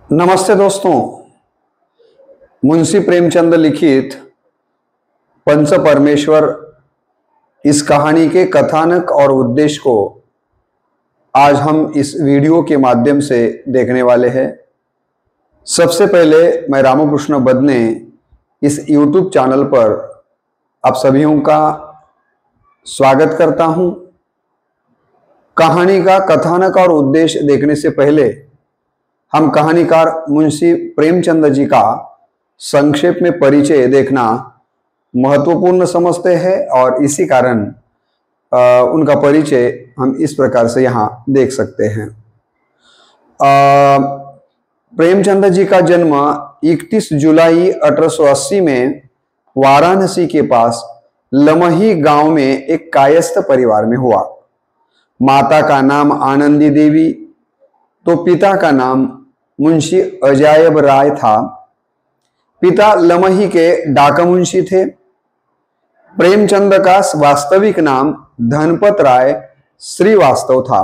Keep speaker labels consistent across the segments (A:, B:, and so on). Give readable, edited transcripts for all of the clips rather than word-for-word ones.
A: नमस्ते दोस्तों। मुंशी प्रेमचंद लिखित पंच परमेश्वर इस कहानी के कथानक और उद्देश्य को आज हम इस वीडियो के माध्यम से देखने वाले हैं। सबसे पहले मैं रामकृष्ण बदने इस YouTube चैनल पर आप सभी का स्वागत करता हूं। कहानी का कथानक और उद्देश्य देखने से पहले हम कहानीकार मुंशी प्रेमचंद जी का संक्षेप में परिचय देखना महत्वपूर्ण समझते हैं और इसी कारण उनका परिचय हम इस प्रकार से यहाँ देख सकते हैं। प्रेमचंद जी का जन्म 31 जुलाई 1880 में वाराणसी के पास लमही गांव में एक कायस्थ परिवार में हुआ। माता का नाम आनंदी देवी तो पिता का नाम मुंशी अजायब राय था। पिता लमही के डाक मुंशी थे। प्रेमचंद का वास्तविक नाम धनपत राय श्रीवास्तव था।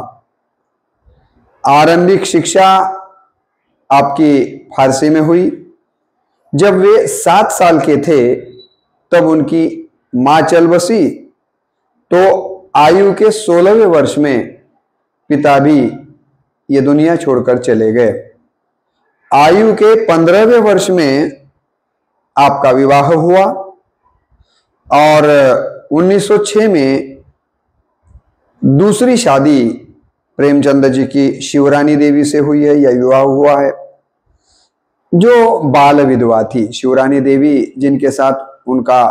A: आरंभिक शिक्षा आपकी फारसी में हुई। जब वे 7 साल के थे तब उनकी मां चल बसी तो आयु के 16वें वर्ष में पिता भी ये दुनिया छोड़कर चले गए। आयु के 15वें वर्ष में आपका विवाह हुआ और 1906 में दूसरी शादी प्रेमचंद जी की शिवरानी देवी से हुई है या विवाह हुआ है, जो बाल विधवा थी। शिवरानी देवी जिनके साथ उनका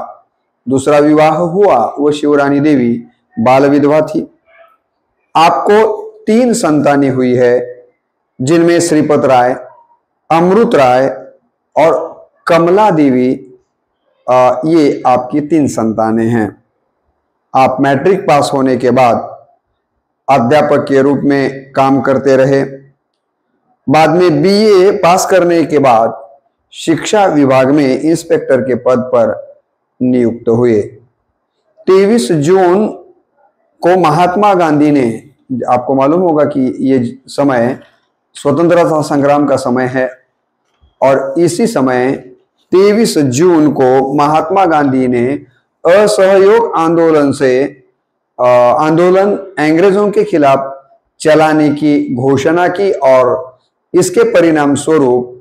A: दूसरा विवाह हुआ वो शिवरानी देवी बाल विधवा थी। आपको 3 संतानें हुई है जिनमें श्रीपत राय, अमृत राय और कमला देवी, ये आपकी 3 संतानें हैं। आप मैट्रिक पास होने के बाद अध्यापक के रूप में काम करते रहे। बाद में बीए पास करने के बाद शिक्षा विभाग में इंस्पेक्टर के पद पर नियुक्त हुए। 23 जून को महात्मा गांधी ने, आपको मालूम होगा कि ये समय स्वतंत्रता संग्राम का समय है और इसी समय 23 जून को महात्मा गांधी ने असहयोग आंदोलन अंग्रेजों के खिलाफ चलाने की घोषणा की और इसके परिणाम स्वरूप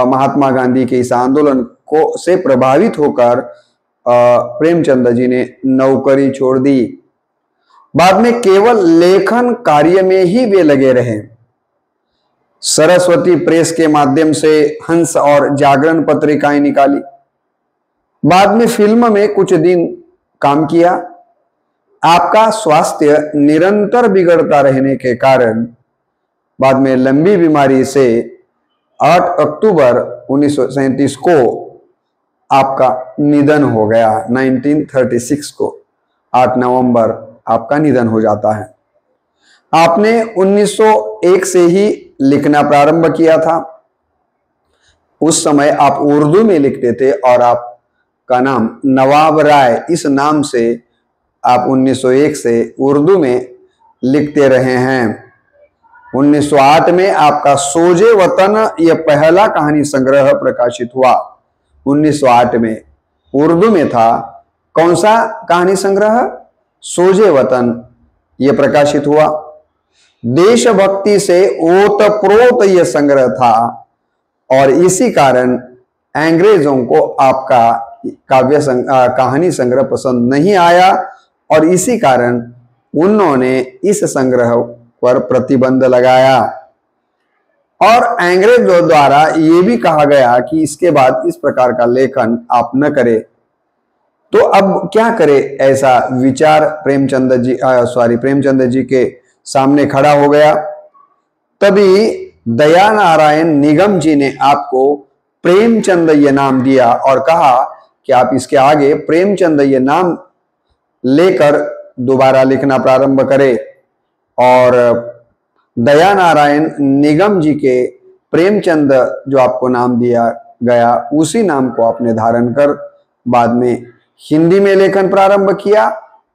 A: महात्मा गांधी के इस आंदोलन को से प्रभावित होकर प्रेमचंद जी ने नौकरी छोड़ दी। बाद में केवल लेखन कार्य में ही वे लगे रहे। सरस्वती प्रेस के माध्यम से हंस और जागरण पत्रिकाएं निकाली। बाद में फिल्म में कुछ दिन काम किया। आपका स्वास्थ्य निरंतर बिगड़ता रहने के कारण बाद में लंबी बीमारी से 8 अक्टूबर 1937 को आपका निधन हो गया। 1936 को 8 नवंबर आपका निधन हो जाता है। आपने 1901 से ही लिखना प्रारंभ किया था। उस समय आप उर्दू में लिखते थे और आपका नाम नवाब राय, इस नाम से आप 1901 से उर्दू में लिखते रहे हैं। 1908 में आपका सोजे वतन यह पहला कहानी संग्रह प्रकाशित हुआ। 1908 में उर्दू में था। कौन सा कहानी संग्रह? सोजे वतन, यह प्रकाशित हुआ। देशभक्ति से ओतप्रोत यह संग्रह था और इसी कारण अंग्रेजों को आपका कहानी संग्रह पसंद नहीं आया और इसी कारण उन्होंने इस संग्रह पर प्रतिबंध लगाया और अंग्रेजों द्वारा यह भी कहा गया कि इसके बाद इस प्रकार का लेखन आप न करें। तो अब क्या करें, ऐसा विचार प्रेमचंद जी के सामने खड़ा हो गया। तभी दया नारायण निगम जी ने आपको प्रेमचंद ये नाम दिया और कहा कि आप इसके आगे प्रेमचंद ये नाम लेकर दोबारा लिखना प्रारंभ करें। और दया नारायण निगम जी के प्रेमचंद जो आपको नाम दिया गया उसी नाम को आपने धारण कर बाद में हिंदी में लेखन प्रारंभ किया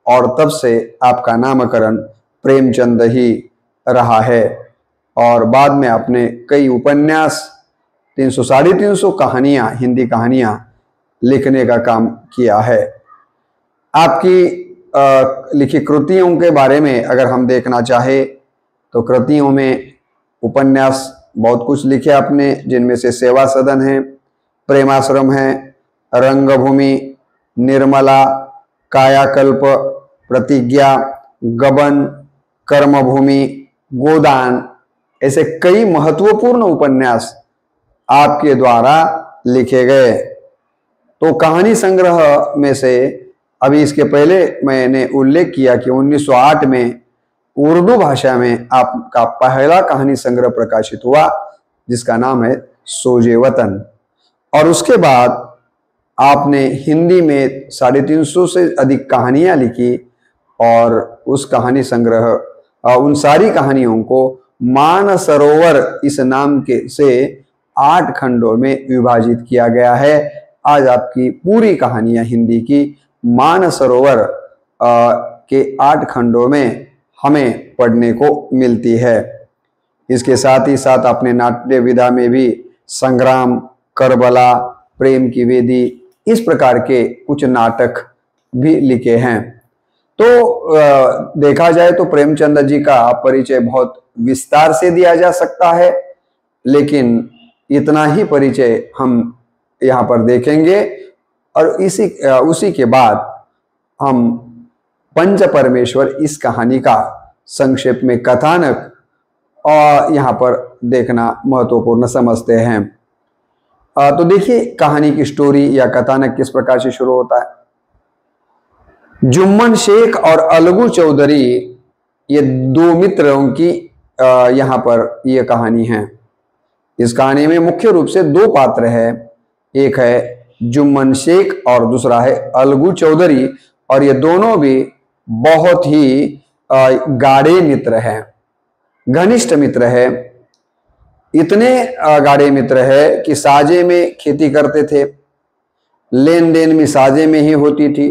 A: और तब से आपका नामकरण प्रेमचंद ही रहा है। और बाद में आपने कई उपन्यास, 300 साढ़े 300 कहानियां, हिंदी कहानियां लिखने का काम किया है। आपकी लिखी कृतियों के बारे में अगर हम देखना चाहे तो कृतियों में उपन्यास बहुत कुछ लिखे आपने, जिनमें से सेवा सदन है, प्रेमाश्रम है, रंगभूमि, निर्मला, कायाकल्प, प्रतिज्ञा, गबन, कर्मभूमि, गोदान, ऐसे कई महत्वपूर्ण उपन्यास आपके द्वारा लिखे गए। तो कहानी संग्रह में से अभी इसके पहले मैंने उल्लेख किया कि 1908 में उर्दू भाषा में आपका पहला कहानी संग्रह प्रकाशित हुआ, जिसका नाम है सोजे वतन। और उसके बाद आपने हिंदी में 350 से अधिक कहानियां लिखी और उस कहानी संग्रह, उन सारी कहानियों को मानसरोवर इस नाम के से 8 खंडों में विभाजित किया गया है। आज आपकी पूरी कहानियां हिंदी की मानसरोवर के 8 खंडों में हमें पढ़ने को मिलती है। इसके साथ ही साथ अपने नाट्य विधा में भी संग्राम, करबला, प्रेम की वेदी, इस प्रकार के कुछ नाटक भी लिखे हैं। तो देखा जाए तो प्रेमचंद जी का परिचय बहुत विस्तार से दिया जा सकता है, लेकिन इतना ही परिचय हम यहाँ पर देखेंगे और उसी के बाद हम पंच परमेश्वर इस कहानी का संक्षेप में कथानक और यहाँ पर देखना महत्वपूर्ण समझते हैं। तो देखिए कहानी की स्टोरी या कथानक किस प्रकार से शुरू होता है। जुम्मन शेख और अलगू चौधरी, ये 2 मित्रों की यहाँ पर यह कहानी है। इस कहानी में मुख्य रूप से 2 पात्र हैं, एक है जुम्मन शेख और दूसरा है अलगू चौधरी, और ये दोनों भी बहुत ही गाढ़े मित्र हैं, घनिष्ठ मित्र है। इतने गाढ़े मित्र है कि साझे में खेती करते थे, लेन देन भी साझे में ही होती थी,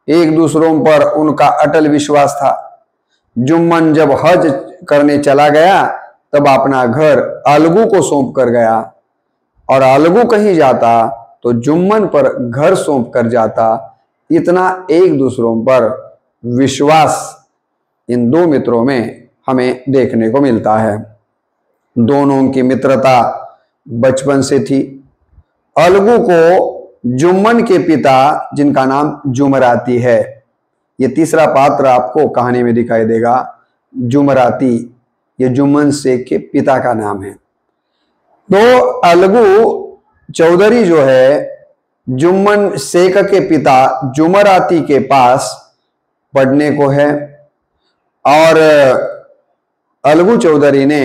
A: एक दूसरों पर उनका अटल विश्वास था। जुम्मन जब हज करने चला गया तब अपना घर अलगू को सौंप कर गया, और अलगू कहीं जाता तो जुम्मन पर घर सौंप कर जाता। इतना एक दूसरों पर विश्वास इन 2 मित्रों में हमें देखने को मिलता है। दोनों की मित्रता बचपन से थी। अलगू को जुम्मन के पिता, जिनका नाम जुमराती है, ये तीसरा पात्र आपको कहानी में दिखाई देगा, जुमराती, ये जुम्मन शेख के पिता का नाम है। तो अलगू चौधरी जो है जुम्मन शेख के पिता जुमराती के पास पढ़ने को है, और अलगू चौधरी ने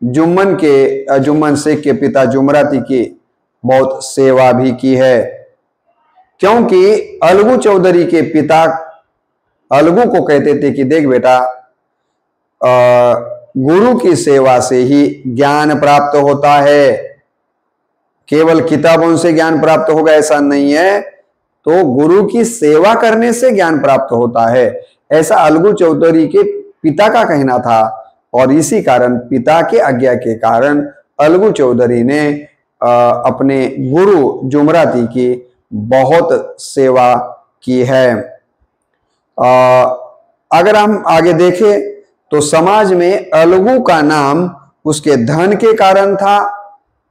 A: जुम्मन शेख के पिता जुमराती की बहुत सेवा भी की है, क्योंकि अलगू चौधरी के पिता अलगू को कहते थे कि देख बेटा, गुरु की सेवा से ही ज्ञान प्राप्त होता है, केवल किताबों से ज्ञान प्राप्त होगा ऐसा नहीं है, तो गुरु की सेवा करने से ज्ञान प्राप्त होता है, ऐसा अलगू चौधरी के पिता का कहना था। और इसी कारण पिता के आज्ञा के कारण अलगू चौधरी ने अपने गुरु जुमराती की बहुत सेवा की है। अगर हम आगे देखें तो समाज में अलगू का नाम उसके धन के कारण था,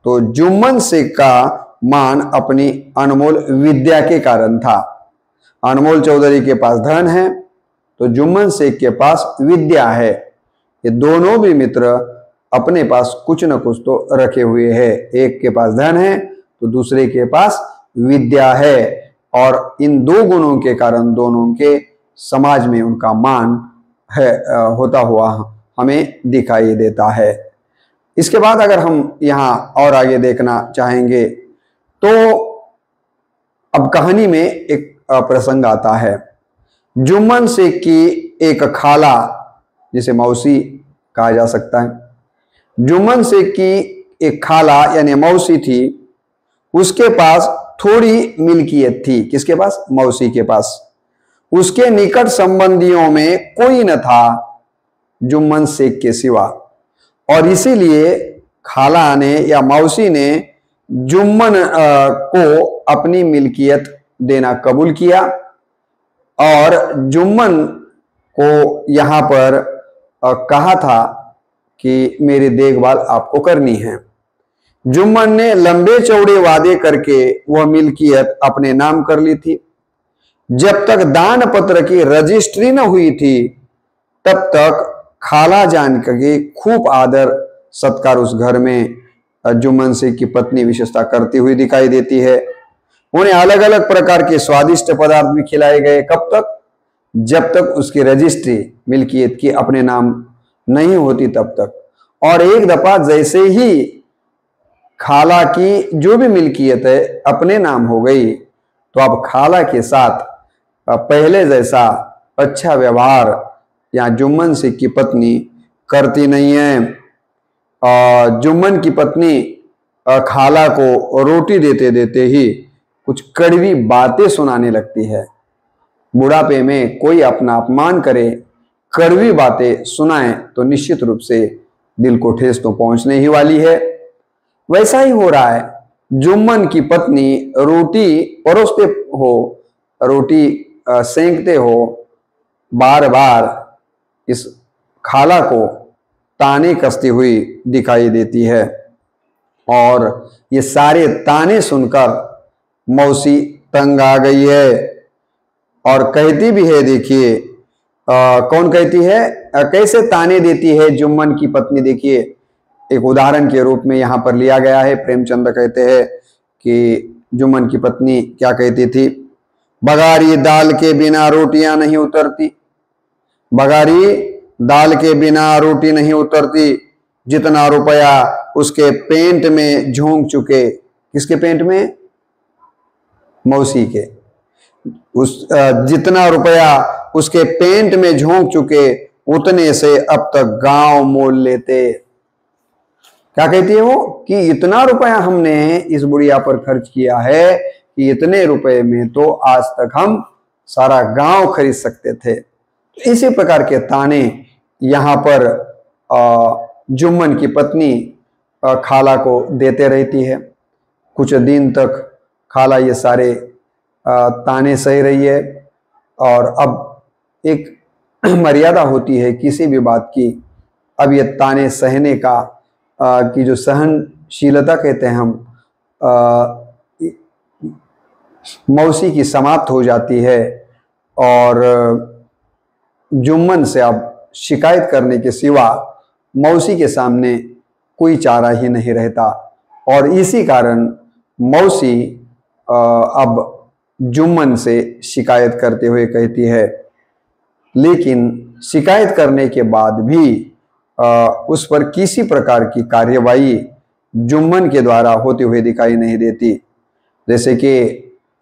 A: तो जुम्मन शेख का मान अपनी अनमोल विद्या के कारण था। अनमोल चौधरी के पास धन है तो जुम्मन शेख के पास विद्या है। ये दोनों भी मित्र अपने पास कुछ न कुछ तो रखे हुए हैं, एक के पास धन है तो दूसरे के पास विद्या है, और इन 2 गुणों के कारण दोनों के समाज में उनका मान है होता हुआ हमें दिखाई देता है। इसके बाद अगर हम यहाँ और आगे देखना चाहेंगे तो अब कहानी में एक प्रसंग आता है। जुम्मन शेख की एक खाला, जिसे मौसी कहा जा सकता है, जुम्मन शेख की एक खाला यानी मौसी थी, उसके पास थोड़ी मिल्कियत थी। किसके पास? मौसी के पास। उसके निकट संबंधियों में कोई न था जुम्मन शेख के सिवा, और इसीलिए खाला ने या मौसी ने जुम्मन को अपनी मिल्कियत देना कबूल किया और जुम्मन को यहाँ पर कहा था कि मेरी देखभाल आपको करनी है। जुम्मन ने लंबे चौड़े वादे करके वह मिल्कियत अपने नाम कर ली थी। जब तक दान पत्र की रजिस्ट्री न हुई थी तब तक खाला जान के खूब आदर सत्कार उस घर में जुम्मन सिंह की पत्नी विशेषता करती हुई दिखाई देती है। उन्हें अलग अलग प्रकार के स्वादिष्ट पदार्थ भी खिलाए गए। कब तक? जब तक उसकी रजिस्ट्री मिल्कियत की अपने नाम नहीं होती तब तक। और एक दफा जैसे ही खाला की जो भी मिल्कियत है अपने नाम हो गई तो अब खाला के साथ पहले जैसा अच्छा व्यवहार या जुम्मन सिंह की पत्नी करती नहीं है। जुम्मन की पत्नी खाला को रोटी देते देते ही कुछ कड़वी बातें सुनाने लगती है। बुढ़ापे में कोई अपना अपमान करे, कड़वी बातें सुनाए तो निश्चित रूप से दिल को ठेस तो पहुंचने ही वाली है। वैसा ही हो रहा है। जुम्मन की पत्नी रोटी परोसते हो, रोटी सेंकते हो, बार बार इस खाला को ताने कसती हुई दिखाई देती है और ये सारे ताने सुनकर मौसी तंग आ गई है और कहती भी है। देखिए कौन कहती है, कैसे ताने देती है जुम्मन की पत्नी। देखिए एक उदाहरण के रूप में यहाँ पर लिया गया है। प्रेमचंद कहते हैं कि जुम्मन की पत्नी क्या कहती थी, बघारी दाल के बिना रोटियां नहीं उतरती, बघारी दाल के बिना रोटी नहीं उतरती, जितना रुपया उसके पेंट में झोंक चुके। किसके पेंट में? मौसी के। जितना रुपया उसके पेंट में झोंक चुके उतने से अब तक गांव मोल लेते। क्या कहती है वो कि इतना रुपया हमने इस बुढ़िया पर खर्च किया है कि इतने रुपए में तो आज तक हम सारा गांव खरीद सकते थे। इसी प्रकार के ताने यहाँ पर जुम्मन की पत्नी खाला को देते रहती है। कुछ दिन तक खाला ये सारे ताने सह रही है और अब एक मर्यादा होती है किसी भी बात की। अब ये ताने सहने का की जो सहनशीलता कहते हैं हम, मौसी की समाप्त हो जाती है और जुम्मन से अब शिकायत करने के सिवा मौसी के सामने कोई चारा ही नहीं रहता। और इसी कारण मौसी अब जुम्मन से शिकायत करते हुए कहती है, लेकिन शिकायत करने के बाद भी उस पर किसी प्रकार की कार्यवाही जुम्मन के द्वारा होते हुए दिखाई नहीं देती। जैसे कि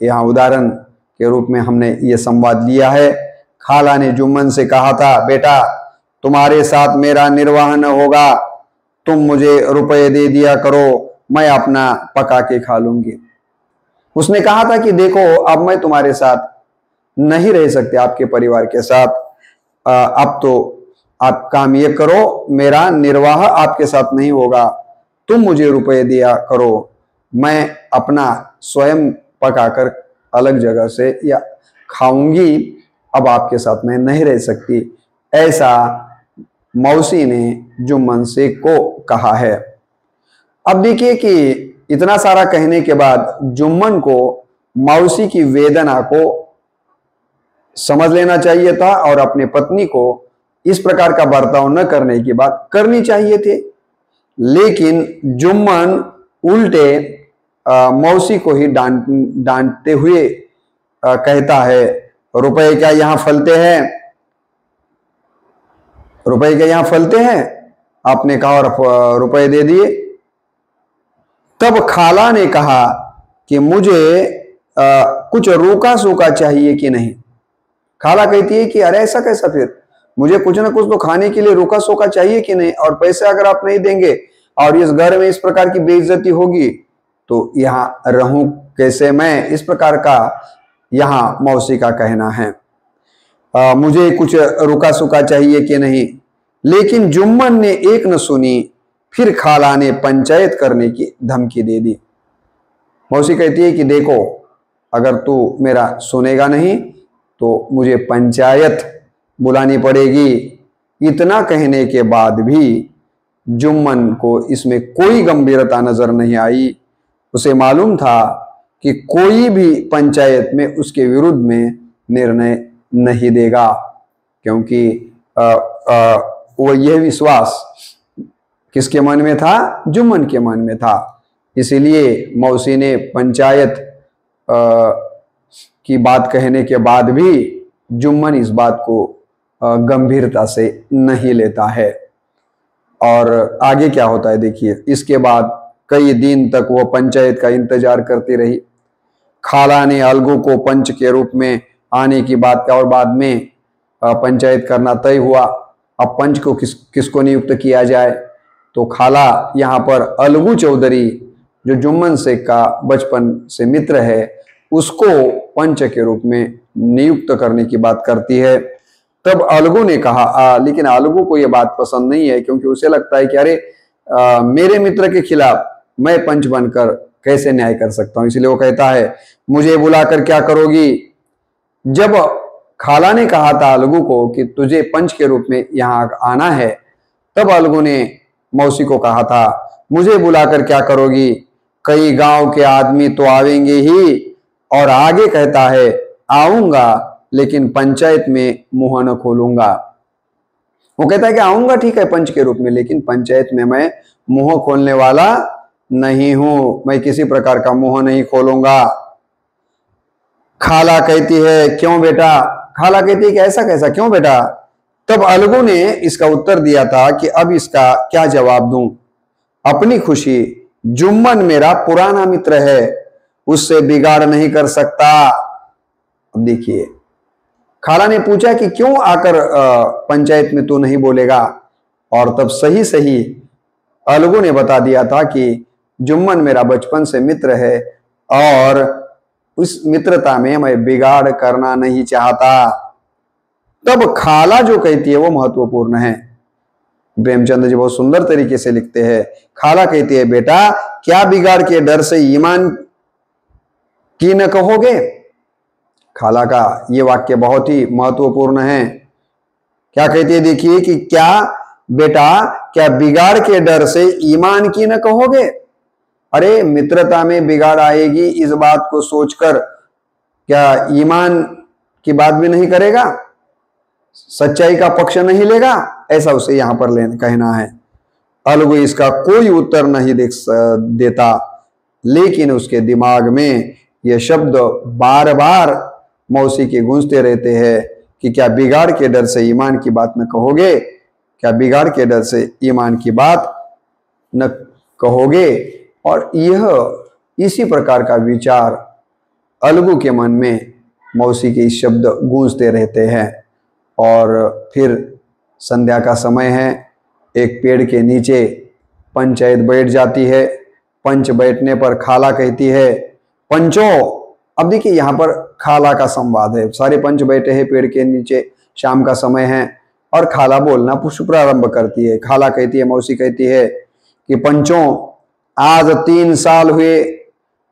A: यहाँ उदाहरण के रूप में हमने ये संवाद लिया है। खाला ने जुम्मन से कहा था, बेटा तुम्हारे साथ मेरा निर्वाह न होगा, तुम मुझे रुपए दे दिया करो, मैं अपना पका के खा लूंगी। उसने कहा था कि देखो अब मैं तुम्हारे साथ नहीं रह सकते, आपके परिवार के साथ, अब तो आप काम ये करो, मेरा निर्वाह आपके साथ नहीं होगा, तुम मुझे रुपए दिया करो, मैं अपना स्वयं पकाकर अलग जगह से या खाऊंगी, अब आपके साथ मैं नहीं रह सकती। ऐसा मौसी ने जुम्मन से को कहा है। अब देखिए कि इतना सारा कहने के बाद जुम्मन को मौसी की वेदना को समझ लेना चाहिए था और अपने पत्नी को इस प्रकार का बर्ताव न करने की बात करनी चाहिए थी। लेकिन जुम्मन उल्टे मौसी को ही डांटते हुए कहता है, रुपए क्या यहां फलते हैं? रुपए क्या यहां फलते हैं? आपने कहा और रुपए दे दिए। तब खाला ने कहा कि मुझे कुछ रूखा सूखा चाहिए कि नहीं। खाला कहती है कि अरे ऐसा कैसा, फिर मुझे कुछ ना कुछ तो खाने के लिए रूखा सूखा चाहिए कि नहीं, और पैसे अगर आप नहीं देंगे और इस घर में इस प्रकार की बेइज्जती होगी तो यहाँ रहूं कैसे मैं। इस प्रकार का यहाँ मौसी का कहना है, मुझे कुछ रूखा सूखा चाहिए कि नहीं। लेकिन जुम्मन ने एक न सुनी फिर खाला ने पंचायत करने की धमकी दे दी। मौसी कहती है कि देखो, अगर तू मेरा सुनेगा नहीं तो मुझे पंचायत बुलानी पड़ेगी। इतना कहने के बाद भी जुम्मन को इसमें कोई गंभीरता नजर नहीं आई। उसे मालूम था कि कोई भी पंचायत में उसके विरुद्ध में निर्णय नहीं देगा, क्योंकि वो यह विश्वास किसके मन में था? जुम्मन के मन में था। इसीलिए मौसी ने पंचायत की बात कहने के बाद भी जुम्मन इस बात को गंभीरता से नहीं लेता है। और आगे क्या होता है देखिए। इसके बाद कई दिन तक वो पंचायत का इंतजार करती रही। खाला ने अलगू को पंच के रूप में आने की बात का और बाद में पंचायत करना तय हुआ। अब पंच को किसको नियुक्त किया जाए? तो खाला यहाँ पर अलगू चौधरी, जो जुम्मन शेख का बचपन से मित्र है, उसको पंच के रूप में नियुक्त करने की बात करती है। तब अलगू ने कहा, लेकिन अलगू को यह बात पसंद नहीं है, क्योंकि उसे लगता है कि अरे मेरे मित्र के खिलाफ मैं पंच बनकर कैसे न्याय कर सकता हूं। इसलिए वो कहता है, मुझे बुलाकर क्या करोगी? जब खाला ने कहा था अलगू को कि तुझे पंच के रूप में यहाँ आना है, तब अलगू ने मौसी को कहा था, मुझे बुलाकर क्या करोगी? कई गांव के आदमी तो आवेंगे ही। और आगे कहता है, आऊंगा लेकिन पंचायत में मुंह न खोलूंगा। वो कहता है कि आऊंगा ठीक है पंच के रूप में, लेकिन पंचायत में मैं मुंह खोलने वाला नहीं हूं, मैं किसी प्रकार का मुंह नहीं खोलूंगा। खाला कहती है, क्यों बेटा? खाला कहती है कि ऐसा कैसा, क्यों बेटा? तब अलगू ने इसका उत्तर दिया था कि अब इसका क्या जवाब दूं? अपनी खुशी, जुम्मन मेरा पुराना मित्र है, उससे बिगाड़ नहीं कर सकता। अब देखिए, खाला ने पूछा कि क्यों आकर पंचायत में तू नहीं बोलेगा? और तब सही सही अलगू ने बता दिया था कि जुम्मन मेरा बचपन से मित्र है और उस मित्रता में मैं बिगाड़ करना नहीं चाहता। तब खाला जो कहती है वो महत्वपूर्ण है। प्रेमचंद जी बहुत सुंदर तरीके से लिखते हैं। खाला कहती है, बेटा क्या बिगाड़ के डर से ईमान की न कहोगे? खाला का ये वाक्य बहुत ही महत्वपूर्ण है। क्या कहती है देखिए कि क्या बेटा, क्या बिगाड़ के डर से ईमान की न कहोगे? अरे मित्रता में बिगाड़ आएगी, इस बात को सोचकर क्या ईमान की बात भी नहीं करेगा? सच्चाई का पक्ष नहीं लेगा? ऐसा उसे यहां पर कहना है। अलगू इसका कोई उत्तर नहीं देता, लेकिन उसके दिमाग में यह शब्द बार बार मौसी के गूंजते रहते हैं कि क्या बिगाड़ के डर से ईमान की बात न कहोगे? क्या बिगाड़ के डर से ईमान की बात न कहोगे? और यह इसी प्रकार का विचार अलगू के मन में मौसी के इस शब्द गूंजते रहते हैं। और फिर संध्या का समय है। एक पेड़ के नीचे पंचायत बैठ जाती है। पंच बैठने पर खाला कहती है, पंचों। अब देखिए यहाँ पर खाला का संवाद है। सारे पंच बैठे हैं पेड़ के नीचे, शाम का समय है और खाला बोलना प्रारंभ करती है। खाला कहती है, मौसी कहती है कि पंचों, आज 3 साल हुए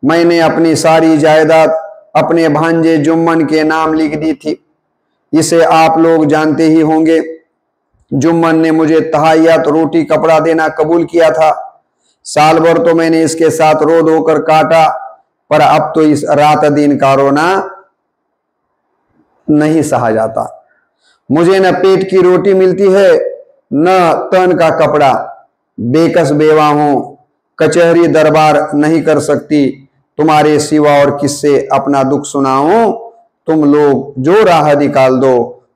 A: मैंने अपनी सारी जायदाद अपने भांजे जुम्मन के नाम लिख दी थी। इसे आप लोग जानते ही होंगे। जुम्मन ने मुझे तहाइयात, रोटी, कपड़ा देना कबूल किया था। साल भर तो मैंने इसके साथ रो धो कर काटा, पर अब तो इस रात दिन का रोना नहीं सहा जाता। मुझे न पेट की रोटी मिलती है न तन का कपड़ा। बेकस बेवा हूं, कचहरी दरबार नहीं कर सकती। तुम्हारे सिवा और किससे अपना दुख सुनाऊं? तुम लोग जो राह निकाल दो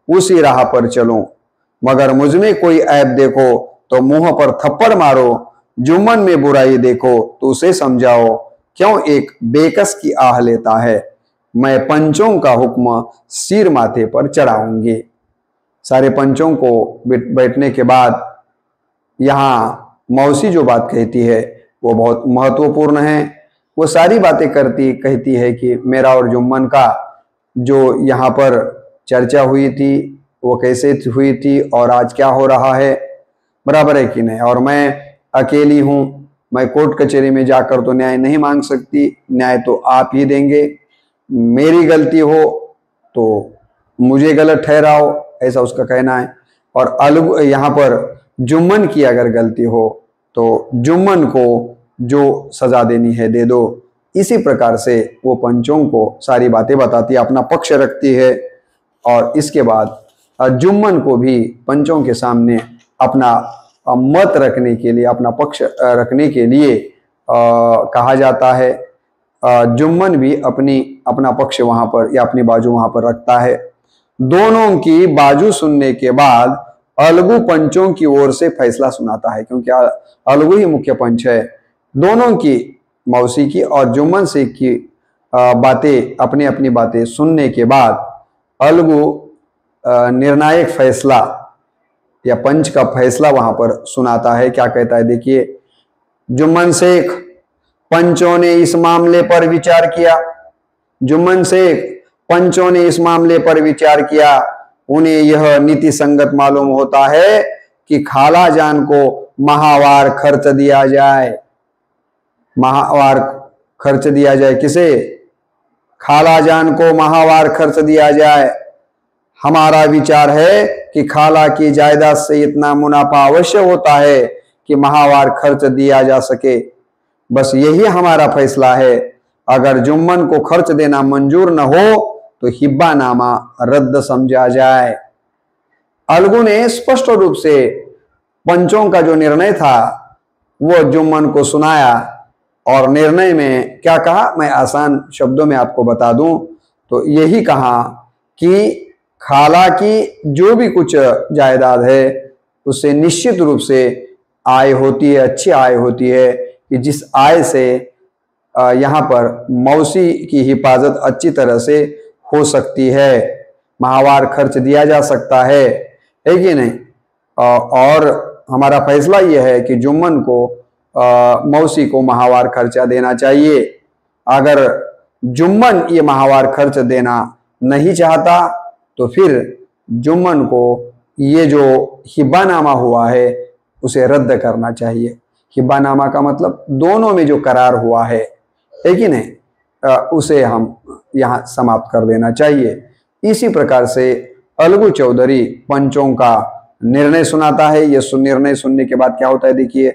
A: उसी राह पर चलो, मगर मुझमें कोई ऐब देखो तो मुंह पर थप्पड़ मारो। जुम्मन में बुराई देखो तो उसे समझाओ क्यों एक बेकस की आह लेता है। मैं पंचों का हुक्म सिर माथे पर चढ़ाऊंगी। सारे पंचों को बैठने के बाद यहाँ मौसी जो बात कहती है वो बहुत महत्वपूर्ण है। वो सारी बातें कहती है कि मेरा और जुम्मन का जो यहाँ पर चर्चा हुई थी वो कैसे हुई थी और आज क्या हो रहा है, बराबर है कि नहीं। और मैं अकेली हूं, मैं कोर्ट कचहरी में जाकर तो न्याय नहीं मांग सकती, न्याय तो आप ही देंगे। मेरी गलती हो तो मुझे गलत ठहराओ, ऐसा उसका कहना है। और अलगू यहाँ पर जुम्मन की अगर गलती हो तो जुम्मन को जो सजा देनी है दे दो। इसी प्रकार से वो पंचों को सारी बातें बताती है, अपना पक्ष रखती है। और इसके बाद जुम्मन को भी पंचों के सामने अपना मत रखने के लिए, अपना पक्ष रखने के लिए कहा जाता है। जुम्मन भी अपना पक्ष वहां पर या अपनी बाजू वहां पर रखता है। दोनों की बाजू सुनने के बाद अलगू पंचों की ओर से फैसला सुनाता है, क्योंकि अलगू ही मुख्य पंच है। दोनों की, मौसी की और जुम्मन शेख की बातें, अपनी अपनी बातें सुनने के बाद अलगू निर्णायक फैसला या पंच का फैसला वहां पर सुनाता है। क्या कहता है देखिए, जुम्मन शेख, पंचों ने इस मामले पर विचार किया। जुम्मन शेख, पंचों ने इस मामले पर विचार किया। उन्हें यह नीति संगत मालूम होता है कि खाला जान को माहवार खर्च दिया जाए। माहवार खर्च दिया जाए किसे? खाला जान को माहवार खर्च दिया जाए। हमारा विचार है कि खाला की जायदाद से इतना मुनाफा अवश्य होता है कि माहवार खर्च दिया जा सके। बस यही हमारा फैसला है। अगर जुम्मन को खर्च देना मंजूर न हो तो हिब्बानामा रद्द समझा जाए। अलगू ने स्पष्ट रूप से पंचों का जो निर्णय था वो जुम्मन को सुनाया और निर्णय में क्या कहा, मैं आसान शब्दों में आपको बता दूं तो यही कहा कि खाला की जो भी कुछ जायदाद है उससे निश्चित रूप से आय होती है, अच्छी आय होती है, कि जिस आय से यहाँ पर मौसी की हिफाजत अच्छी तरह से हो सकती है, माहवार खर्च दिया जा सकता है कि नहीं। और हमारा फैसला यह है कि जुम्मन को मौसी को माहवार खर्चा देना चाहिए। अगर जुम्मन ये माहवार खर्च देना नहीं चाहता तो फिर जुम्मन को ये जो हिब्बानामा हुआ है उसे रद्द करना चाहिए। हिब्बानामा का मतलब दोनों में जो करार हुआ है कि नहीं, उसे हम यहाँ समाप्त कर देना चाहिए। इसी प्रकार से अलगू चौधरी पंचों का निर्णय सुनाता है। ये निर्णय सुनने के बाद क्या होता है देखिए,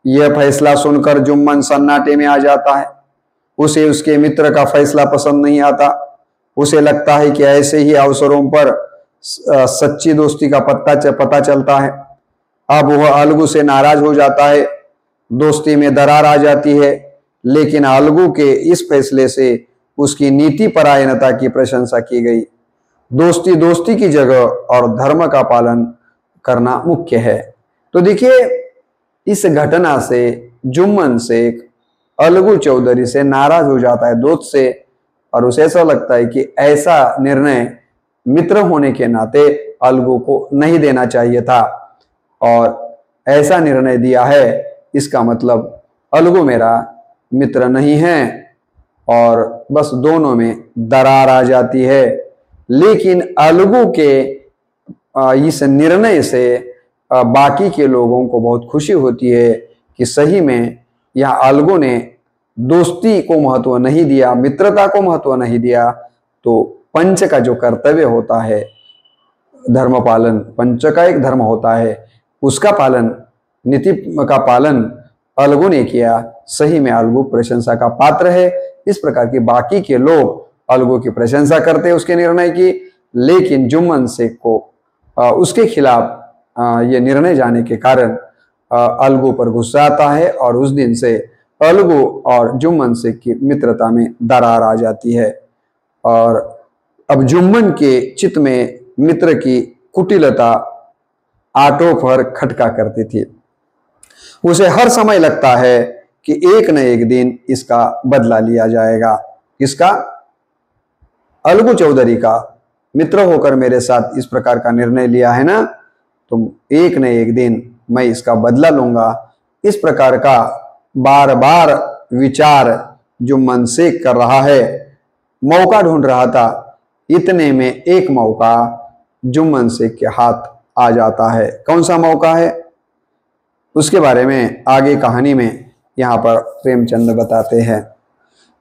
A: यह फैसला सुनकर जुम्मन सन्नाटे में आ जाता है। उसे उसके मित्र का फैसला पसंद नहीं आता। उसे लगता है कि ऐसे ही अवसरों पर सच्ची दोस्ती का पता चलता है। अब वह अलगू से नाराज हो जाता है, दोस्ती में दरार आ जाती है। लेकिन अलगू के इस फैसले से उसकी नीति परायणता की प्रशंसा की गई। दोस्ती दोस्ती की जगह और धर्म का पालन करना मुख्य है। तो देखिए, इस घटना से जुम्मन शेख अलगू चौधरी से नाराज हो जाता है, दोस्त से, और उसे ऐसा लगता है कि ऐसा निर्णय मित्र होने के नाते अलगू को नहीं देना चाहिए था, और ऐसा निर्णय दिया है इसका मतलब अलगू मेरा मित्र नहीं है, और बस दोनों में दरार आ जाती है। लेकिन अलगू के इस निर्णय से बाकी के लोगों को बहुत खुशी होती है कि सही में यह अलगू ने दोस्ती को महत्व नहीं दिया, मित्रता को महत्व नहीं दिया। तो पंच का जो कर्तव्य होता है, धर्म पालन, पंच का एक धर्म होता है, उसका पालन, नीति का पालन अलगू ने किया। सही में अलगू प्रशंसा का पात्र है। इस प्रकार की बाकी के लोग अलगू की प्रशंसा करते हैं उसके निर्णय की, लेकिन जुम्मन शेख को उसके खिलाफ ये निर्णय जाने के कारण अलगू पर गुस्सा आता है, और उस दिन से अलगू और जुम्मन शेख की मित्रता में दरार आ जाती है। और अब जुम्मन के चित्त में मित्र की कुटिलता आटों पर खटका करती थी। उसे हर समय लगता है कि एक न एक दिन इसका बदला लिया जाएगा। किसका? अलगू चौधरी का। मित्र होकर मेरे साथ इस प्रकार का निर्णय लिया है ना, तो एक न एक दिन मैं इसका बदला लूंगा। इस प्रकार का बार बार विचार जुम्मन शेख कर रहा है, मौका ढूंढ रहा था। इतने में एक मौका जुम्मन शेख के हाथ आ जाता है। कौन सा मौका है? उसके बारे में आगे कहानी में यहाँ पर प्रेमचंद बताते हैं।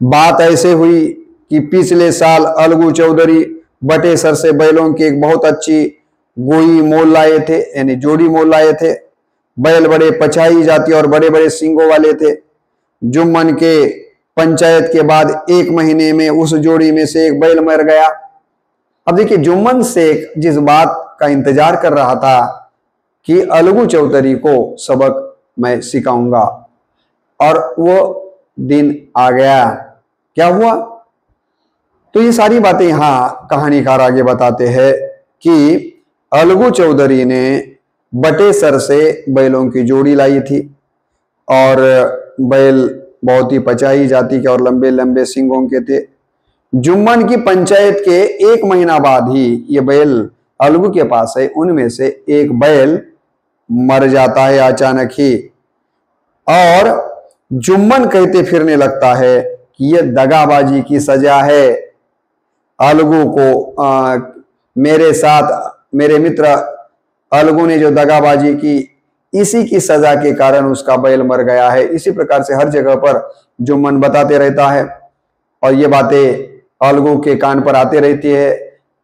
A: बात ऐसे हुई कि पिछले साल अलगू चौधरी बटेसर से बैलों की एक बहुत अच्छी गोई मोल लाए थे, यानी जोड़ी मोल लाए थे। बैल बड़े पछाई जाति और बड़े बड़े सींगों वाले थे। जुम्मन के पंचायत के बाद 1 महीने में उस जोड़ी में से एक बैल मर गया। अब देखिए, जुम्मन शेख जिस बात का इंतजार कर रहा था कि अलगू चौधरी को सबक मैं सिखाऊंगा, और वो दिन आ गया। क्या हुआ? तो ये सारी बातें यहां कहानीकार आगे बताते हैं कि अलगू चौधरी ने बटेसर से बैलों की जोड़ी लाई थी, और बैल बहुत ही पचाई जाति के और लंबे लंबे सींगों के थे। जुम्मन की पंचायत के 1 महीना बाद ही ये बैल अलगू के पास है, उनमें से एक बैल मर जाता है अचानक ही, और जुम्मन कहते फिरने लगता है कि यह दगाबाजी की सजा है। अलगू को मेरे साथ मेरे मित्र अलगू ने जो दगाबाजी की, इसी की सजा के कारण उसका बैल मर गया है। इसी प्रकार से हर जगह पर जुम्मन बताते रहता है, और ये बातें अलगू के कान पर आते रहती है।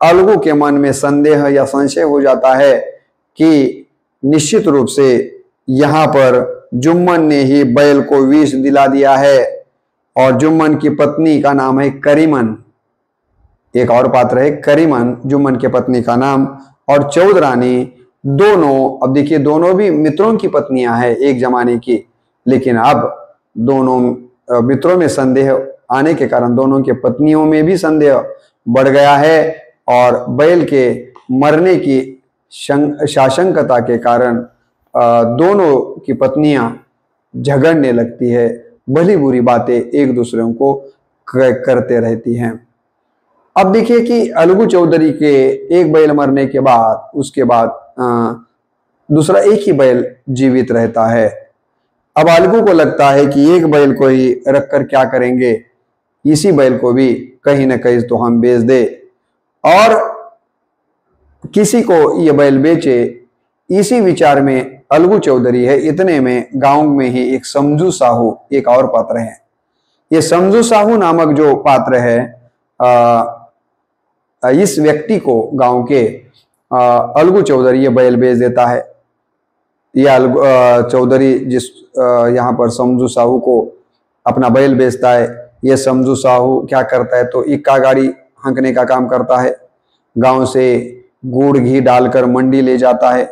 A: अलगू के मन में संदेह या संशय हो जाता है कि निश्चित रूप से यहाँ पर जुम्मन ने ही बैल को विष दिला दिया है। और जुम्मन की पत्नी का नाम है करीमन, एक और पात्र है करीमन, जुम्मन के पत्नी का नाम, और चौधरानी, दोनों, अब देखिए दोनों भी मित्रों की पत्नियां हैं एक जमाने की, लेकिन अब दोनों मित्रों में संदेह आने के कारण दोनों के पत्नियों में भी संदेह बढ़ गया है, और बैल के मरने की साशंकता के कारण दोनों की पत्नियां झगड़ने लगती है, भली बुरी बातें एक दूसरे को करते रहती हैं। अब देखिए कि अलगू चौधरी के एक बैल मरने के बाद उसके बाद दूसरा एक ही बैल जीवित रहता है। अब अलगू को लगता है कि एक बैल को ही रखकर क्या करेंगे, इसी बैल को भी कहीं ना कहीं तो हम बेच दे और किसी को ये बैल बेचे। इसी विचार में अलगू चौधरी है। इतने में गांव में ही एक समझू साहू एक और पात्र है। ये समझू साहू नामक जो पात्र है, इस व्यक्ति को गांव के अलगू चौधरी ये बैल बेच देता है। यह चौधरी जिस यहाँ पर समझू साहू को अपना बैल बेचता है, ये समझू साहू क्या करता है तो इक्का गाड़ी हाँकने का काम करता है। गांव से गुड़ घी डालकर मंडी ले जाता है,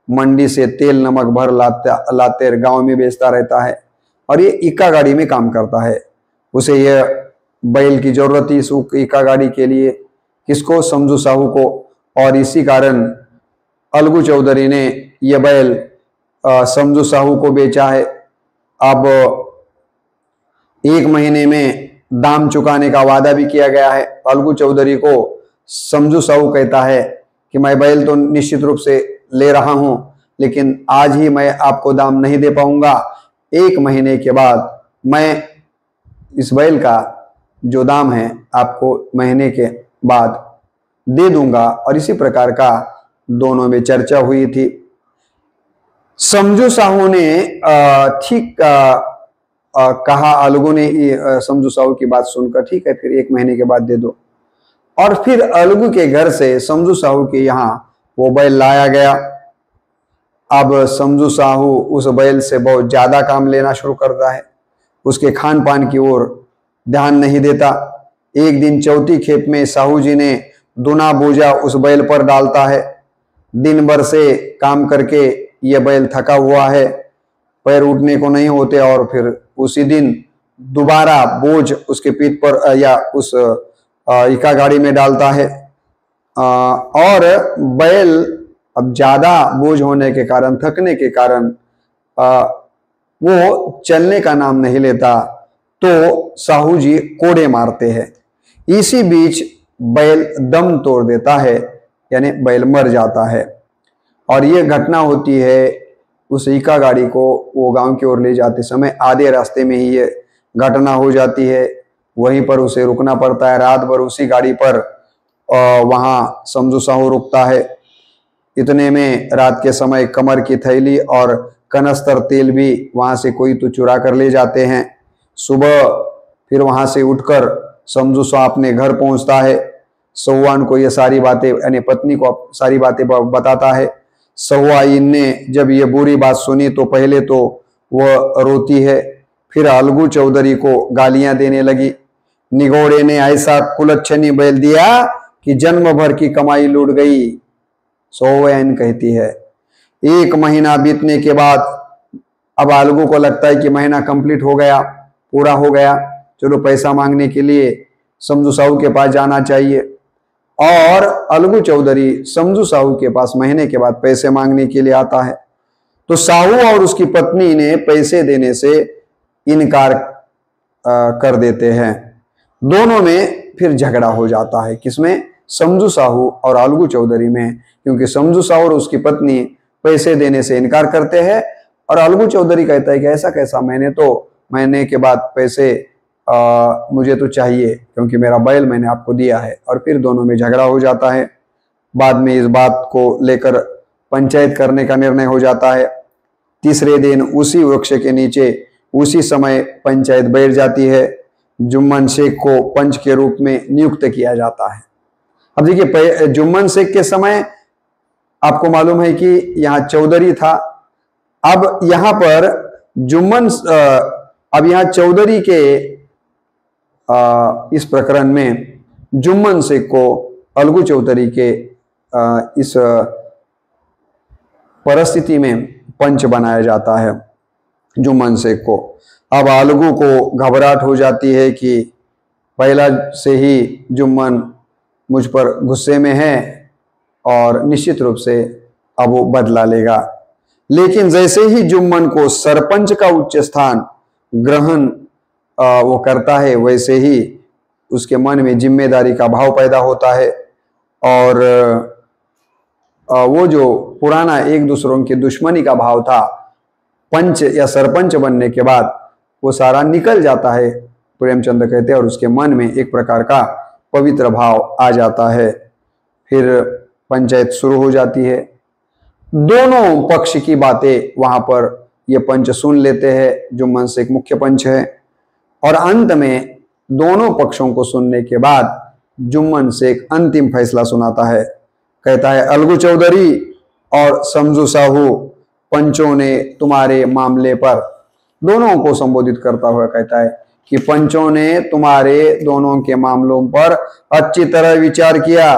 A: मंडी से तेल नमक भर लाते गांव में बेचता रहता है, और ये इक्का गाड़ी में काम करता है। उसे यह बैल की जरूरत थी इस इक्का गाड़ी के लिए, किसको? समझू साहू को। और इसी कारण अलगू चौधरी ने यह बैल समझू साहू को बेचा है। अब 1 महीने में दाम चुकाने का वादा भी किया गया है। अलगू चौधरी को समझू साहू कहता है कि मैं बैल तो निश्चित रूप से ले रहा हूं, लेकिन आज ही मैं आपको दाम नहीं दे पाऊंगा। 1 महीने के बाद मैं इस बैल का जो दाम है आपको महीने के बाद दे दूंगा। और इसी प्रकार का दोनों में चर्चा हुई थी। समझू साहू ने ठीक कहा, अलगू ने समझू साहू की बात सुनकर ठीक है फिर 1 महीने के बाद दे दो। और फिर अलगू के घर से समझू साहू के यहाँ वो बैल लाया गया। अब समझू साहू उस बैल से बहुत ज्यादा काम लेना शुरू करता है, उसके खान पान की ओर ध्यान नहीं देता। एक दिन चौथी खेप में साहू जी ने दूना बोझा उस बैल पर डालता है। दिन भर से काम करके ये बैल थका हुआ है, पैर उठने को नहीं होते, और फिर उसी दिन दोबारा बोझ उसके पीठ पर या उस इक्का गाड़ी में डालता है। और बैल अब ज्यादा बोझ होने के कारण, थकने के कारण वो चलने का नाम नहीं लेता, तो साहू जी कोड़े मारते हैं। इसी बीच बैल दम तोड़ देता है, यानी बैल मर जाता है। और ये घटना होती है उस इक्का गाड़ी को वो गांव की ओर ले जाते समय, आधे रास्ते में ही ये घटना हो जाती है। वहीं पर उसे रुकना पड़ता है, रात भर उसी गाड़ी पर वहां समझू साहू रुकता है। इतने में रात के समय कमर की थैली और कनस्तर तेल भी वहां से कोई तो चुरा कर ले जाते हैं। सुबह फिर वहां से उठकर समझू शाह अपने घर पहुंचता है। सहुआन को ये सारी बातें, यानी पत्नी को सारी बातें बताता है। सहुआइन ने जब ये बुरी बात सुनी तो पहले तो वह रोती है, फिर अलगू चौधरी को गालियां देने लगी। निगोड़े ने ऐसा कुलच्छनी बैल दिया कि जन्म भर की कमाई लूट गई। सहुआइन कहती है 1 महीना बीतने के बाद अब अलगू को लगता है कि महीना कंप्लीट हो गया, पूरा हो गया, चलो पैसा मांगने के लिए समझू साहू के पास जाना चाहिए। और अलगू चौधरी समझू साहू के पास महीने के बाद पैसे मांगने के लिए आता है। तो साहू और उसकी पत्नी ने पैसे देने से इनकार कर देते हैं। दोनों में फिर झगड़ा हो जाता है। किसमें? समझू साहू और अलगू चौधरी में, क्योंकि समझू साहू और उसकी पत्नी पैसे देने से इनकार करते हैं और अलगू चौधरी कहता है कि ऐसा कैसा, मैंने तो महीने के बाद पैसे मुझे तो चाहिए क्योंकि मेरा बैल मैंने आपको दिया है। और फिर दोनों में झगड़ा हो जाता है। बाद में इस बात को लेकर पंचायत करने का निर्णय हो जाता है। तीसरे दिन उसी वृक्ष के नीचे उसी समय पंचायत बैठ जाती है। जुम्मन शेख को पंच के रूप में नियुक्त किया जाता है। अब देखिए, जुम्मन शेख के समय आपको मालूम है कि यहाँ चौधरी था। अब यहाँ पर अब यहाँ चौधरी के इस प्रकरण में जुम्मन शेख को अलगू चौधरी के इस परिस्थिति में पंच बनाया जाता है जुम्मन शेख को। अब अलगू को घबराहट हो जाती है कि पहला से ही जुम्मन मुझ पर गुस्से में है और निश्चित रूप से अब वो बदला लेगा। लेकिन जैसे ही जुम्मन को सरपंच का उच्च स्थान ग्रहण वो करता है, वैसे ही उसके मन में जिम्मेदारी का भाव पैदा होता है और वो जो पुराना एक दूसरों की दुश्मनी का भाव था पंच या सरपंच बनने के बाद, वो सारा निकल जाता है, प्रेमचंद कहते हैं, और उसके मन में एक प्रकार का पवित्र भाव आ जाता है। फिर पंचायत शुरू हो जाती है। दोनों पक्ष की बातें वहां पर ये पंच सुन लेते हैं। जुम्मन शेख मुख्य पंच है और अंत में दोनों पक्षों को सुनने के बाद जुम्मन शेख अंतिम फैसला सुनाता है। कहता है, अलगू चौधरी और समझू साहू पंचों ने तुम्हारे मामले पर, दोनों को संबोधित करता हुआ कहता है कि पंचों ने तुम्हारे दोनों के मामलों पर अच्छी तरह विचार किया।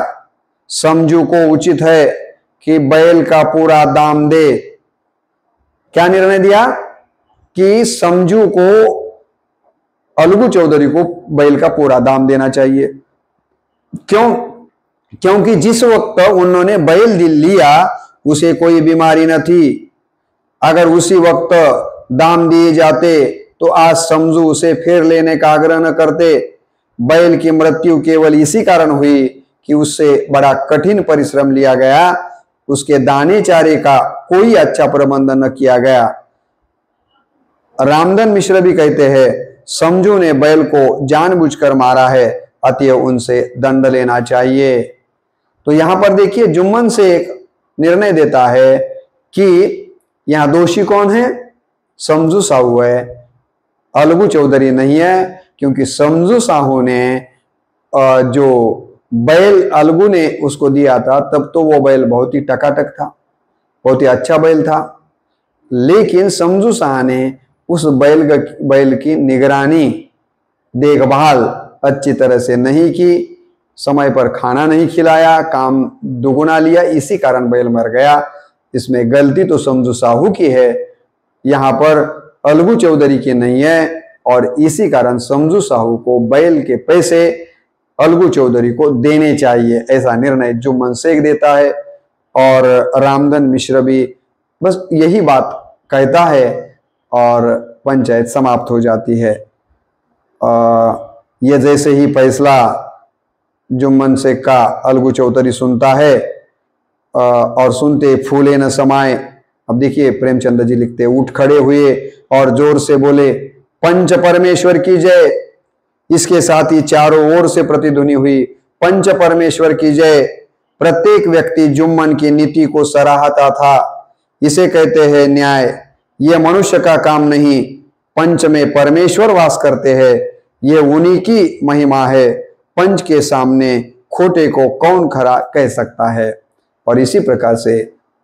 A: समझू को उचित है कि बैल का पूरा दाम दे। क्या निर्णय दिया? कि समझू को, अलगू चौधरी को बैल का पूरा दाम देना चाहिए। क्यों? क्योंकि जिस वक्त उन्होंने बैल लिया उसे कोई बीमारी न थी। अगर उसी वक्त दाम दिए जाते तो आज समझू उसे फिर लेने का आग्रह न करते। बैल की मृत्यु केवल इसी कारण हुई कि उससे बड़ा कठिन परिश्रम लिया गया, उसके दाने चारे का कोई अच्छा प्रबंध न किया गया। रामधन मिश्र भी कहते हैं, समझू ने बैल को जानबूझकर मारा है, अतः उनसे दंड लेना चाहिए। तो यहां पर देखिए, जुम्मन शेख निर्णय देता है कि यहां दोषी कौन है? समझू साहू है, अलगू चौधरी नहीं है। क्योंकि समझू साहू ने जो बैल अलगू ने उसको दिया था, तब तो वो बैल बहुत ही टकाटक था, बहुत ही अच्छा बैल था। लेकिन समझू शाह ने उस बैल की निगरानी, देखभाल अच्छी तरह से नहीं की, समय पर खाना नहीं खिलाया, काम दुगुना लिया, इसी कारण बैल मर गया। इसमें गलती तो समझू साहू की है, यहाँ पर अलगू चौधरी की नहीं है। और इसी कारण समझू साहू को बैल के पैसे अलगू चौधरी को देने चाहिए, ऐसा निर्णय जुम्मन शेख देता है। और रामधन मिश्र भी बस यही बात कहता है और पंचायत समाप्त हो जाती है। यह जैसे ही फैसला जुम्मन शेख का अलगू चौधरी सुनता है और सुनते फूले न समाए। अब देखिए, प्रेमचंद जी लिखते, उठ खड़े हुए और जोर से बोले, पंच परमेश्वर की जय। इसके साथ ही चारों ओर से प्रतिध्वनि हुई, पंच परमेश्वर की जय। प्रत्येक व्यक्ति जुम्मन की नीति को सराहता था। इसे कहते हैं न्याय। ये मनुष्य का काम नहीं, पंच में परमेश्वर वास करते हैं, ये उन्हीं की महिमा है, पंच के सामने खोटे को कौन खरा कह सकता है। और इसी प्रकार से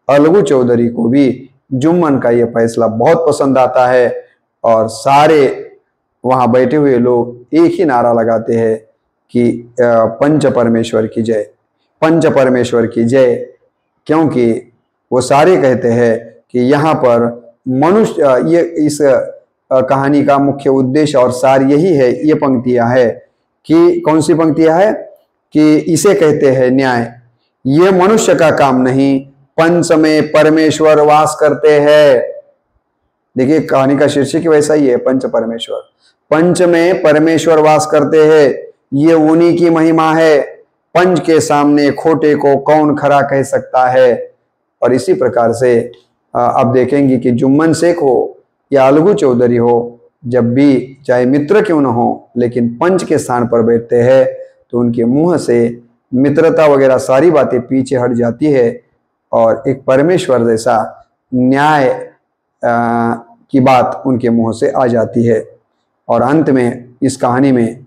A: अलगू चौधरी को भी जुम्मन का यह फैसला बहुत पसंद आता है और सारे वहां बैठे हुए लोग एक ही नारा लगाते हैं कि पंच परमेश्वर की जय, पंच परमेश्वर की जय, क्योंकि वो सारे कहते हैं कि यहाँ पर मनुष्य, ये इस कहानी का मुख्य उद्देश्य और सार यही है, ये पंक्तियां है कि कौन सी पंक्तियां है कि इसे कहते हैं न्याय, ये मनुष्य का काम नहीं, पंच में परमेश्वर वास करते हैं। देखिए कहानी का शीर्षक वैसा ही है, पंच परमेश्वर, पंच में परमेश्वर वास करते हैं, ये उन्हीं की महिमा है, पंच के सामने खोटे को कौन खरा कह सकता है। और इसी प्रकार से आप देखेंगे कि जुम्मन शेख हो या अलगू चौधरी हो, जब भी चाहे मित्र क्यों न हो, लेकिन पंच के स्थान पर बैठते हैं तो उनके मुंह से मित्रता वगैरह सारी बातें पीछे हट जाती है और एक परमेश्वर जैसा न्याय की बात उनके मुंह से आ जाती है। और अंत में इस कहानी में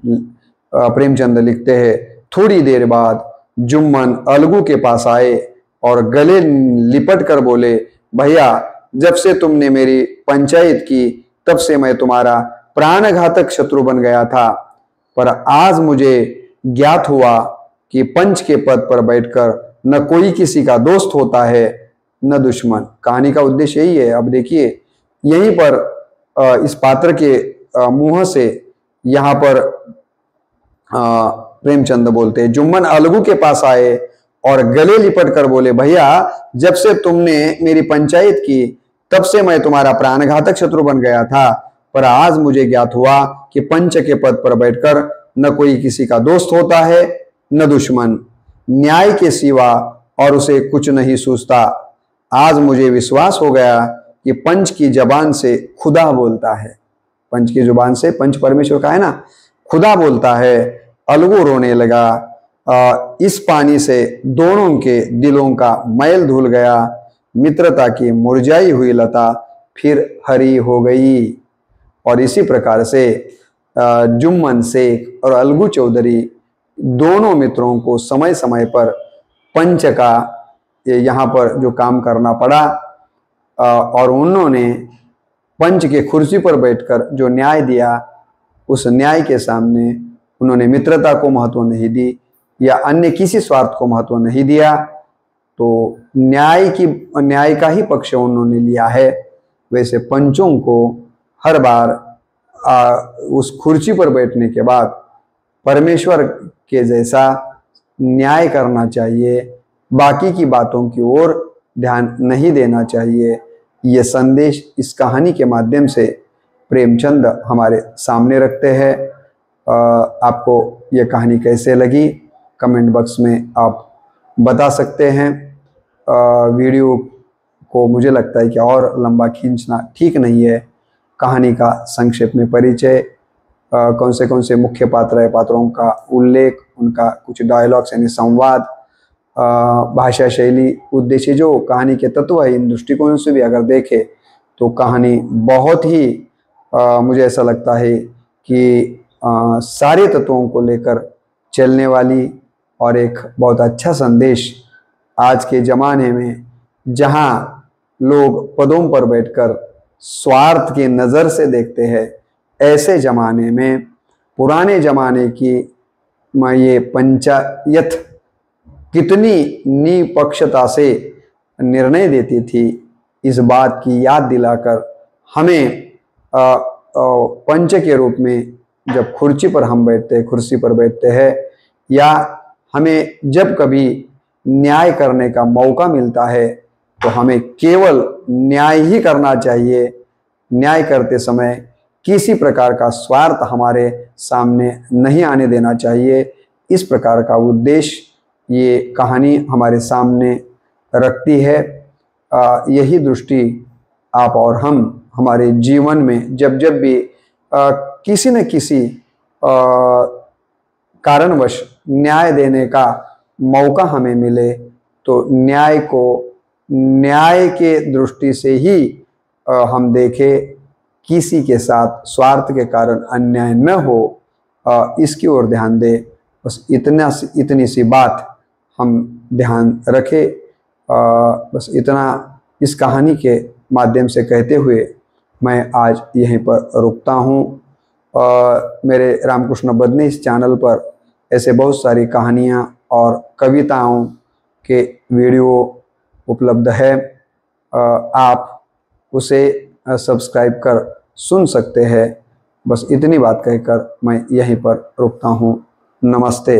A: प्रेमचंद लिखते हैं, थोड़ी देर बाद जुम्मन अलगू के पास आए और गले लिपट कर बोले, भैया जब से तुमने मेरी पंचायत की तब से मैं तुम्हारा प्राणघातक शत्रु बन गया था, पर आज मुझे ज्ञात हुआ कि पंच के पद पर बैठकर न कोई किसी का दोस्त होता है न दुश्मन। कहानी का उद्देश्य यही है। अब देखिए यहीं पर इस पात्र के मुंह से यहाँ पर प्रेमचंद बोलते हैं, जुम्मन अलगू के पास आए और गले लिपट कर बोले, भैया जब से तुमने मेरी पंचायत की तब से मैं तुम्हारा प्राणघातक शत्रु बन गया था, पर आज मुझे ज्ञात हुआ कि पंच के पद पर बैठकर न कोई किसी का दोस्त होता है न दुश्मन, न्याय के सिवा और उसे कुछ नहीं सूझता। आज मुझे विश्वास हो गया कि पंच की जबान से खुदा बोलता है, पंच की जुबान से, पंच परमेश्वर का है ना, खुदा बोलता है। अलगू रोने लगा, इस पानी से दोनों के दिलों का मैल धुल गया, मित्रता की मुरझाई हुई लता फिर हरी हो गई। और इसी प्रकार से जुम्मन शेख और अलगू चौधरी दोनों मित्रों को समय समय पर पंच का यहाँ पर जो काम करना पड़ा और उन्होंने पंच के कुर्सी पर बैठकर जो न्याय दिया, उस न्याय के सामने उन्होंने मित्रता को महत्व नहीं दी या अन्य किसी स्वार्थ को महत्व नहीं दिया, तो न्याय का ही पक्ष उन्होंने लिया है। वैसे पंचों को हर बार उस कुर्सी पर बैठने के बाद परमेश्वर के जैसा न्याय करना चाहिए, बाकी की बातों की ओर ध्यान नहीं देना चाहिए। ये संदेश इस कहानी के माध्यम से प्रेमचंद हमारे सामने रखते हैं। आपको ये कहानी कैसे लगी कमेंट बॉक्स में आप बता सकते हैं। वीडियो को मुझे लगता है कि और लंबा खींचना ठीक नहीं है। कहानी का संक्षेप में परिचय, कौन से मुख्य पात्र है, पात्रों का उल्लेख, उनका कुछ डायलॉग्स यानी संवाद, भाषा शैली, उद्देश्य, जो कहानी के तत्व है, इन दृष्टिकोण से भी अगर देखें तो कहानी बहुत ही मुझे ऐसा लगता है कि सारे तत्वों को लेकर चलने वाली और एक बहुत अच्छा संदेश आज के ज़माने में, जहाँ लोग पदों पर बैठकर स्वार्थ की नज़र से देखते हैं, ऐसे ज़माने में पुराने ज़माने की ये पंचायत कितनी निपक्षता से निर्णय देती थी, इस बात की याद दिलाकर हमें पंच के रूप में जब कुर्सी पर बैठते हैं या हमें जब कभी न्याय करने का मौका मिलता है तो हमें केवल न्याय ही करना चाहिए। न्याय करते समय किसी प्रकार का स्वार्थ हमारे सामने नहीं आने देना चाहिए। इस प्रकार का उद्देश्य ये कहानी हमारे सामने रखती है। यही दृष्टि आप और हम हमारे जीवन में जब भी किसी न किसी कारणवश न्याय देने का मौका हमें मिले तो न्याय को न्याय के दृष्टि से ही हम देखें, किसी के साथ स्वार्थ के कारण अन्याय न हो, इसकी ओर ध्यान दें। बस इतनी सी बात हम ध्यान रखें। बस इतना इस कहानी के माध्यम से कहते हुए मैं आज यहीं पर रुकता हूँ। मेरे रामकृष्ण बदनी इस चैनल पर ऐसे बहुत सारी कहानियाँ और कविताओं के वीडियो उपलब्ध है। आप उसे सब्सक्राइब कर सुन सकते हैं। बस इतनी बात कहकर मैं यहीं पर रुकता हूँ। नमस्ते।